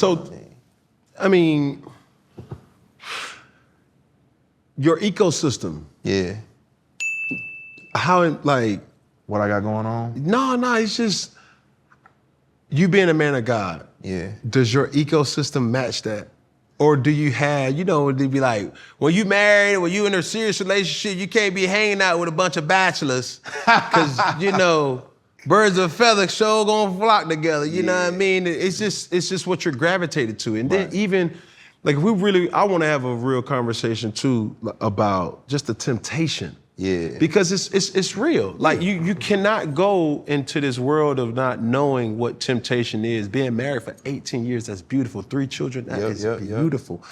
So, I mean, your ecosystem. Yeah. How, like... What I got going on? No, it's just you being a man of God. Yeah. Does your ecosystem match that? Or do you have, they be like, when you married, when you in a serious relationship, you can't be hanging out with a bunch of bachelors. Cause, birds of a feather sure gonna flock together. You know what I mean? It's just what you're gravitated to. And then even, like I wanna have a real conversation too about just the temptation. Yeah. Because it's real. Like you cannot go into this world of not knowing what temptation is. Being married for 18 years, that's beautiful. 3 children, that is beautiful.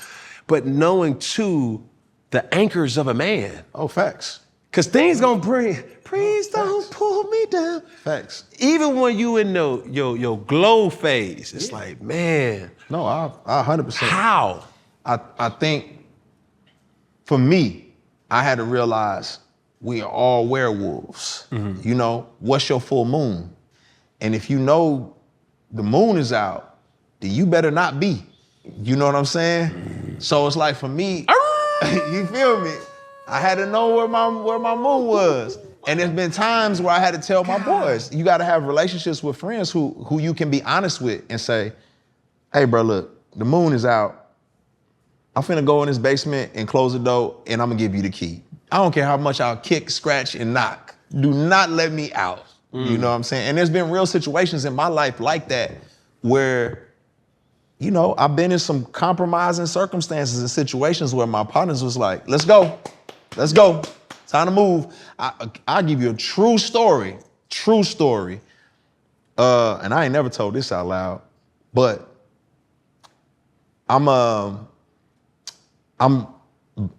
But knowing too the anchors of a man. Oh, facts. Cause things gonna bring, please don't pull me down. Facts. Even when you in your glow phase, it's like, man. No, I 100%. How? I think for me, I had to realize we are all werewolves. Mm-hmm. What's your full moon? And if you know the moon is out, then you better not be. You know what I'm saying? Mm-hmm. So it's like for me, you feel me? I had to know where my moon was. And there's been times where I had to tell my boys, you gotta have relationships with friends who you can be honest with and say, hey bro, look, the moon is out. I'm finna go in this basement and close the door and I'm gonna give you the key. I don't care how much I'll kick, scratch, and knock. Do not let me out. You know what I'm saying? And there's been real situations in my life like that where, I've been in some compromising circumstances and situations where my partners was like, let's go, time to move. I'll give you a true story. And I ain't never told this out loud, but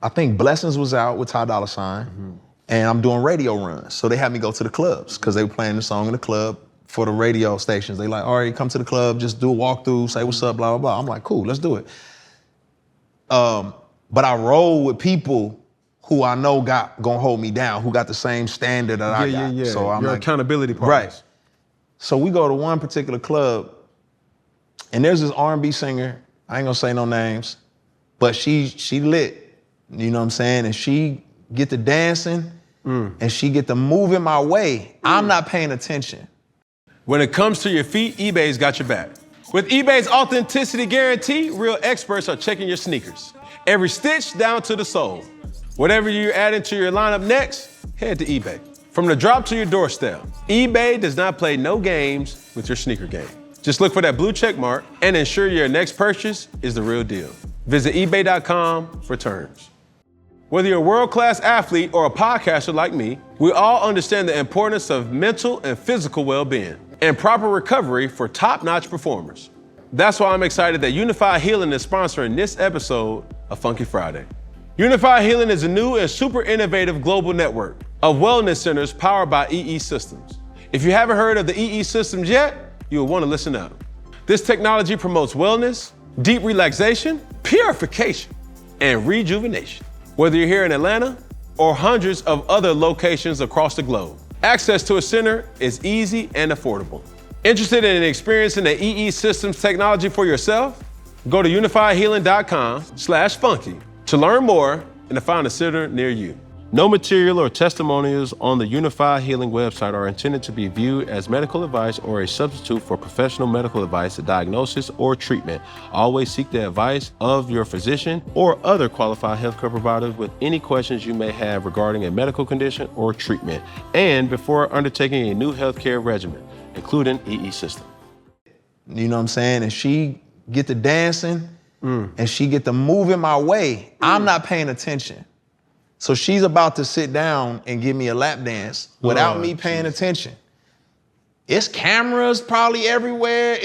I think Blessings was out with Ty Dolla $ign, and I'm doing radio runs. So they had me go to the clubs because they were playing the song in the club for the radio stations. They like, all right, come to the club, just do a walkthrough, say what's up, blah, blah, blah. I'm like, cool, let's do it. But I roll with people who I know gonna hold me down, who got the same standard that I got. Yeah. So I'm your like, accountability partners. Right. So we go to one particular club, and there's this R&B singer, I ain't gonna say no names, but she lit. You know what I'm saying? And she get to dancing and she get to moving my way. I'm not paying attention. When it comes to your feet, eBay's got your back. With eBay's authenticity guarantee, real experts are checking your sneakers. Every stitch down to the sole. Whatever you're adding to your lineup next, head to eBay. From the drop to your doorstep, eBay does not play no games with your sneaker game. Just look for that blue check mark and ensure your next purchase is the real deal. Visit ebay.com for terms. Whether you're a world-class athlete or a podcaster like me, we all understand the importance of mental and physical well-being and proper recovery for top-notch performers. That's why I'm excited that Unified Healing is sponsoring this episode of Funky Friday. Unified Healing is a new and super innovative global network of wellness centers powered by EE Systems. If you haven't heard of the EE Systems yet, you'll want to listen up. This technology promotes wellness, deep relaxation, purification, and rejuvenation. Whether you're here in Atlanta or hundreds of other locations across the globe, access to a center is easy and affordable. Interested in experiencing the EE Systems technology for yourself? Go to unifiedhealing.com/funky to learn more and to find a center near you. No material or testimonials on the Unified Healing website are intended to be viewed as medical advice or a substitute for professional medical advice, diagnosis, or treatment. Always seek the advice of your physician or other qualified healthcare providers with any questions you may have regarding a medical condition or treatment, and before undertaking a new healthcare regimen, including EE System. You know what I'm saying? And she get to dancing and she get to moving my way. I'm not paying attention. So she's about to sit down and give me a lap dance without me paying attention. It's cameras probably everywhere.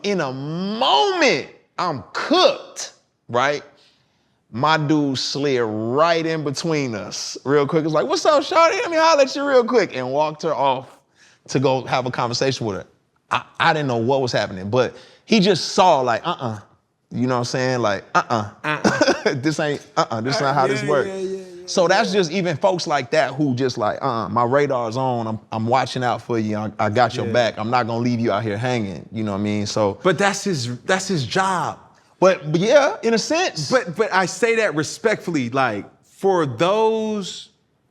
In a moment, I'm cooked, right? My dude slid right in between us real quick. It's like, what's up, shawty? Let me holler at you real quick. And walked her off to go have a conversation with her. I didn't know what was happening, but he just saw like, you know what I'm saying? Like, this ain't, this is not how this works. So that's just even folks like that who just like, my radar's on. I'm watching out for you. I got your back. I'm not gonna leave you out here hanging. You know what I mean? So, but that's his job. But yeah, in a sense. But I say that respectfully, like for those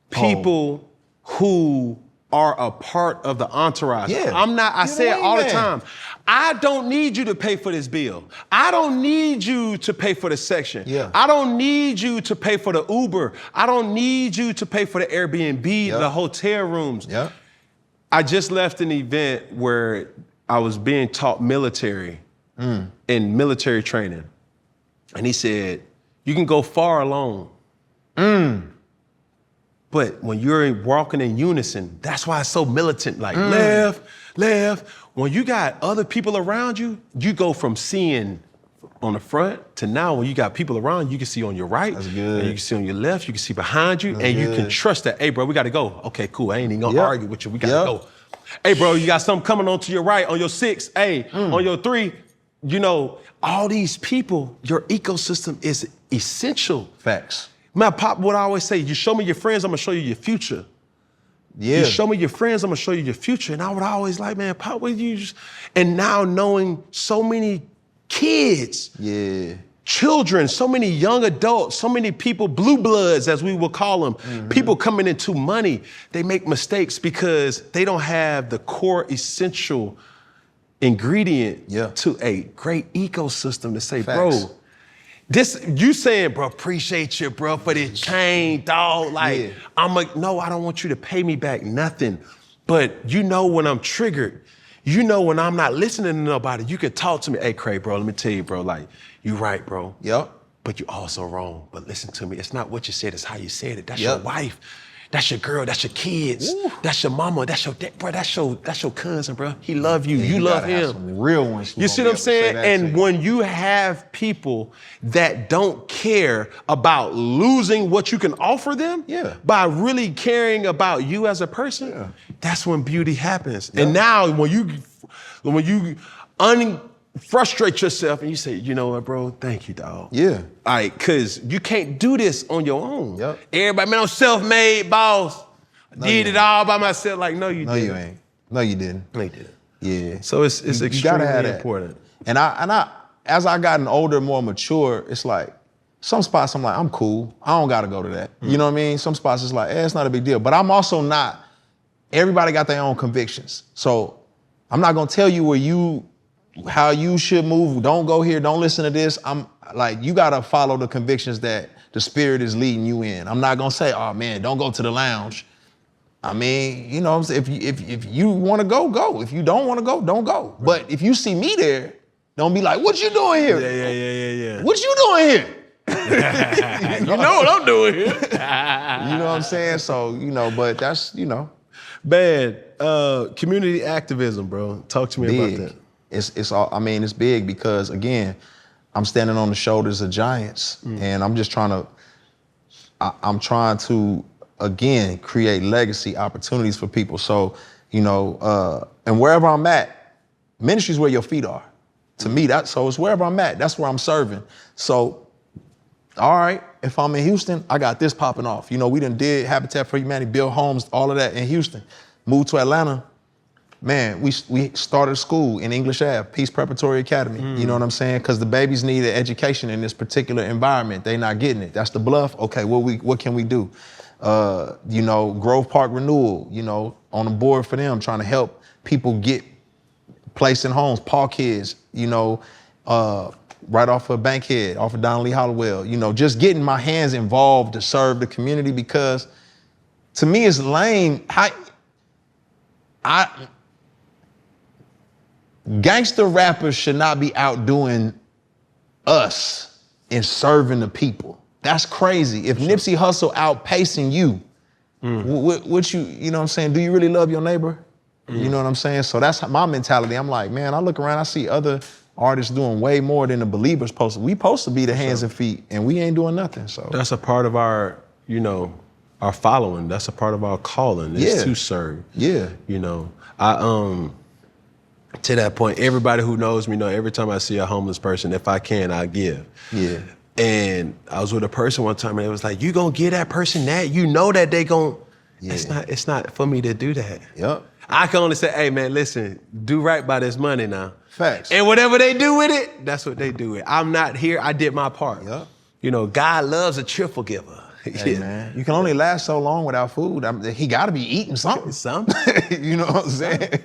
people who are a part of the entourage. Yeah. I say it all the time. I don't need you to pay for this bill. I don't need you to pay for the section. Yeah. I don't need you to pay for the Uber. I don't need you to pay for the Airbnb, the hotel rooms. Yeah. I just left an event where I was being taught military in military training. And he said, you can go far alone. But when you're walking in unison, that's why it's so militant, like left. When you got other people around you, you go from seeing on the front to now when you got people around, you can see on your right, That's good. and you can see on your left, you can see behind you, That's and you good. can trust that, hey bro, we gotta go. Okay, cool, I ain't even gonna argue with you, we gotta Yep. go. Hey bro, you got something coming on to your right, on your 6, hey, on your 3, you know, all these people, your ecosystem is essential. Facts. My pop would always say, you show me your friends, I'm gonna show you your future. Yeah. You show me your friends, I'm gonna show you your future. And I would always like, man, Pop, what you just... And now knowing so many kids, children, so many young adults, so many people, blue bloods, as we will call them, people coming into money, they make mistakes because they don't have the core essential ingredient to a great ecosystem to say, bro, this, you saying, bro, appreciate you, bro, for this chain, dog. Like, I'm like, no, I don't want you to pay me back nothing. But you know when I'm triggered, you know when I'm not listening to nobody, you can talk to me. Hey, Craig, bro, let me tell you, bro, like, you right, bro. Yep. But you also wrong. But listen to me, it's not what you said, it's how you said it. That's your wife. That's your girl, that's your kids, that's your mama, that's your dad, bro, that's your cousin, bro. He love you, you love him. Some real ones. You see what I'm saying? And when you have people that don't care about losing what you can offer them by really caring about you as a person, that's when beauty happens. And now when you frustrate yourself and you say, you know what, bro, thank you, dog. Yeah. All right, because you can't do this on your own. Everybody, man, I'm self-made, boss. Did it all by myself. Like, no, you didn't. No, you ain't. No, you didn't. No, you didn't. Yeah. So it's extremely important. And I, as I gotten older, more mature, it's like, some spots I'm like, I'm cool. I don't gotta go to that. You know what I mean? Some spots it's like, it's not a big deal. But I'm also not, everybody got their own convictions. So I'm not gonna tell you how you should move. Don't go here, don't listen to this. I'm like, you gotta follow the convictions that the spirit is leading you in. I'm not gonna say, oh man, don't go to the lounge. I mean, you know what I'm saying? If you wanna go, go. If you don't wanna go, don't go. Right. But if you see me there, don't be like, what you doing here? Yeah. What you doing here? You know what I'm doing here. You know what I'm saying? So, you know, but that's, you know. Man, community activism, bro. Talk to me about that. It's all, I mean, it's big because again, I'm standing on the shoulders of giants and I'm just trying to, again, create legacy opportunities for people. So, you know, and wherever I'm at, ministry is where your feet are. To me, so it's wherever I'm at, that's where I'm serving. So, all right, if I'm in Houston, I got this popping off. You know, we done did Habitat for Humanity, build homes, all of that in Houston. Moved to Atlanta. Man, we started a school in English Ave, Peace Preparatory Academy. You know what I'm saying? Because the babies need an education in this particular environment. They not getting it. That's the bluff. Okay, what can we do? You know, Grove Park Renewal, you know, on the board for them, trying to help people get placed in homes, Paul kids, you know, right off of Bankhead, off of Donnelly Hollowell, you know, just getting my hands involved to serve the community because to me it's lame. Gangster rappers should not be outdoing us in serving the people. That's crazy. If Nipsey Hussle outpacing you, what you know what I'm saying? Do you really love your neighbor? You know what I'm saying? So that's my mentality. I'm like, man, I look around, I see other artists doing way more than the believers supposed to. We supposed to be the hands and feet, and we ain't doing nothing. So that's a part of our, you know, our following. That's a part of our calling is to serve. Yeah. You know, to that point, everybody who knows me know every time I see a homeless person, if I can, I give. Yeah. And I was with a person one time and it was like, you gonna give that person that? You know that they gon', it's not for me to do that. Yep. I can only say, hey man, listen, do right by this money now. Facts. And whatever they do with it, that's what they do with it. I'm not here, I did my part. Yep. You know, God loves a cheerful giver. Hey, man, you can only last so long without food. He gotta be eating something. Something. You know what I'm saying?